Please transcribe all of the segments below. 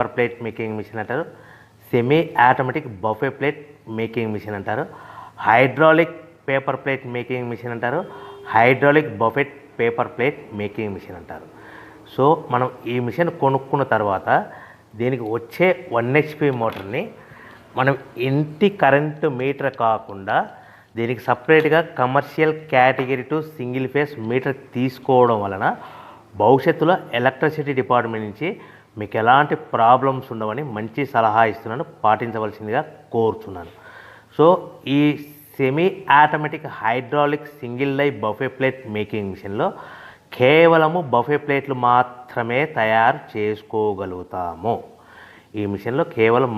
Paper plate making machine అంటారు, semi automatic buffet plate making machine అంటారు, hydraulic paper plate making machine అంటారు, hydraulic buffet paper plate making machine అంటారు. So మనం ఈ machine కొనుక్కున్న తర్వాత దీనికి వచ్చే 1 HP మోటార్ని మనం ఇంటి కరెంటు మీటర్ కాకుండా దీనికి సపరేట్గా commercial category to single phase metre తీసుకోవడం వలన భవిష్యత్తులో ఎలక్ట్రిసిటీ డిపార్ట్మెంట్ నుంచి మీకు ఎలాంటి ప్రాబ్లమ్స్ ఉండవని మంచి సలహా ఇస్తున్నాను, పాటించవలసిందిగా కోరుతున్నాను. సో ఈ సెమీ ఆటోమేటిక్ హైడ్రాలిక్ సింగిల్ లై బఫే ప్లేట్ మేకింగ్ మిషన్లో కేవలము బఫే ప్లేట్లు మాత్రమే తయారు చేసుకోగలుగుతాము. ఈ మిషన్లో కేవలం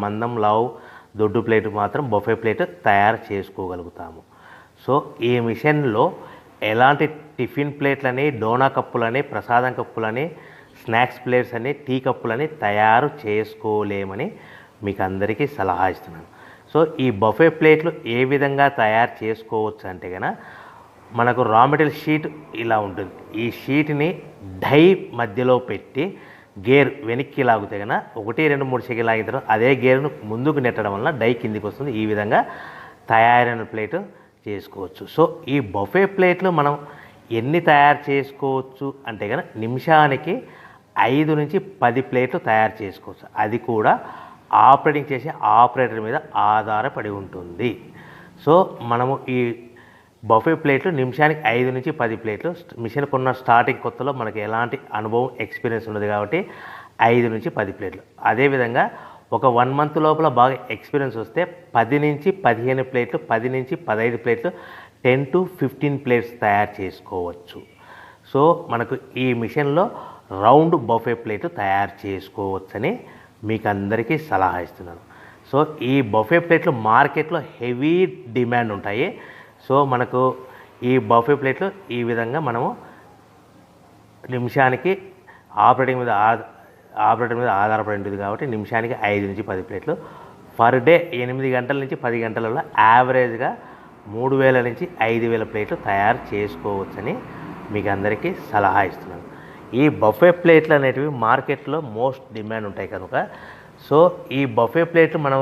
మందం లావు దొడ్డు ప్లేట్ మాత్రం బఫే ప్లేట్ తయారు చేసుకోగలుగుతాము. సో ఈ మిషన్లో ఎలాంటి టిఫిన్ ప్లేట్లని, డోనా కప్పులని, ప్రసాదం కప్పులని, స్నాక్స్ ప్లేట్స్ అని, టీ కప్పులని తయారు చేసుకోలేమని మీకు అందరికీ సలహా ఇస్తున్నాను. సో ఈ బఫే ప్లేట్లు ఏ విధంగా తయారు చేసుకోవచ్చు అంటే కనుక మనకు రా మెటీరియల్ షీట్ ఇలా ఉంటుంది. ఈ షీట్ని డై మధ్యలో పెట్టి గేర్ వెనక్కి లాగితే కనుక 1, 2, 3 సెకండ్లు లాగిన తర్వాత అదే గేర్ను ముందుకు నెట్టడం వలన డై కిందికి వస్తుంది. ఈ విధంగా తయారైన ప్లేటు చేసుకోవచ్చు. సో ఈ బఫే ప్లేట్లు మనం ఎన్ని తయారు చేసుకోవచ్చు అంటే కనుక నిమిషానికి 5 నుంచి 10 ప్లేట్లు తయారు చేసుకోవచ్చు. అది కూడా ఆపరేటింగ్ చేసే ఆపరేటర్ మీద ఆధారపడి ఉంటుంది. సో మనము ఈ బఫే ప్లేట్లు నిమిషానికి 5 నుంచి 10 ప్లేట్లు. మిషన్ కొన్న స్టార్టింగ్ కొత్తలో మనకి ఎలాంటి అనుభవం ఎక్స్పీరియన్స్ ఉండదు కాబట్టి 5 నుంచి 10 ప్లేట్లు. అదేవిధంగా ఒక 1 మంత్ లోపల బాగా ఎక్స్పీరియన్స్ వస్తే 10 నుంచి 15 ప్లేట్లు, 10 నుంచి 15 ప్లేట్లు, 10 to 15 ప్లేట్స్ తయారు చేసుకోవచ్చు. సో మనకు ఈ మిషన్లో రౌండ్ బఫే ప్లేట్ తయారు చేసుకోవచ్చని మీకు అందరికీ సలహా ఇస్తున్నాను. సో ఈ బఫే ప్లేట్లు మార్కెట్లో హెవీ డిమాండ్ ఉంటాయి. సో మనకు ఈ బఫే ప్లేట్లు ఈ విధంగా మనము నిమిషానికి ఆపరేటర్ మీద ఆధారపడి ఉంటుంది కాబట్టి నిమిషానికి 5 నుంచి 10 ప్లేట్లు పర్ డే 8 గంటల నుంచి 10 గంటలలో యావరేజ్గా 3000 నుంచి 5000 ప్లేట్లు తయారు చేసుకోవచ్చని మీకు అందరికీ సలహా ఇస్తున్నాను. ఈ బఫే ప్లేట్లు అనేటివి మార్కెట్లో మోస్ట్ డిమాండ్ ఉంటాయి కనుక సో ఈ బఫే ప్లేట్లు మనం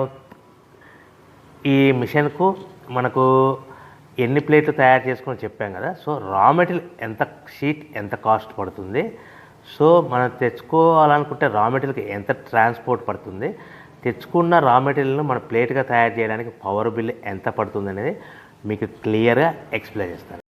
ఈ మిషన్కు మనకు ఎన్ని ప్లేట్లు తయారు చేసుకొని చెప్పాం కదా. సో రా మెటీరియల్ షీట్ ఎంత కాస్ట్ పడుతుంది, సో మనం తెచ్చుకోవాలనుకుంటే రా మెటీరియల్కి ఎంత ట్రాన్స్పోర్ట్ పడుతుంది, తెచ్చుకున్న రా మెటీరియల్ను మన ప్లేట్గా తయారు చేయడానికి పవర్ బిల్ ఎంత పడుతుంది అనేది మీకు క్లియర్గా ఎక్స్ప్లెయిన్ చేస్తాను.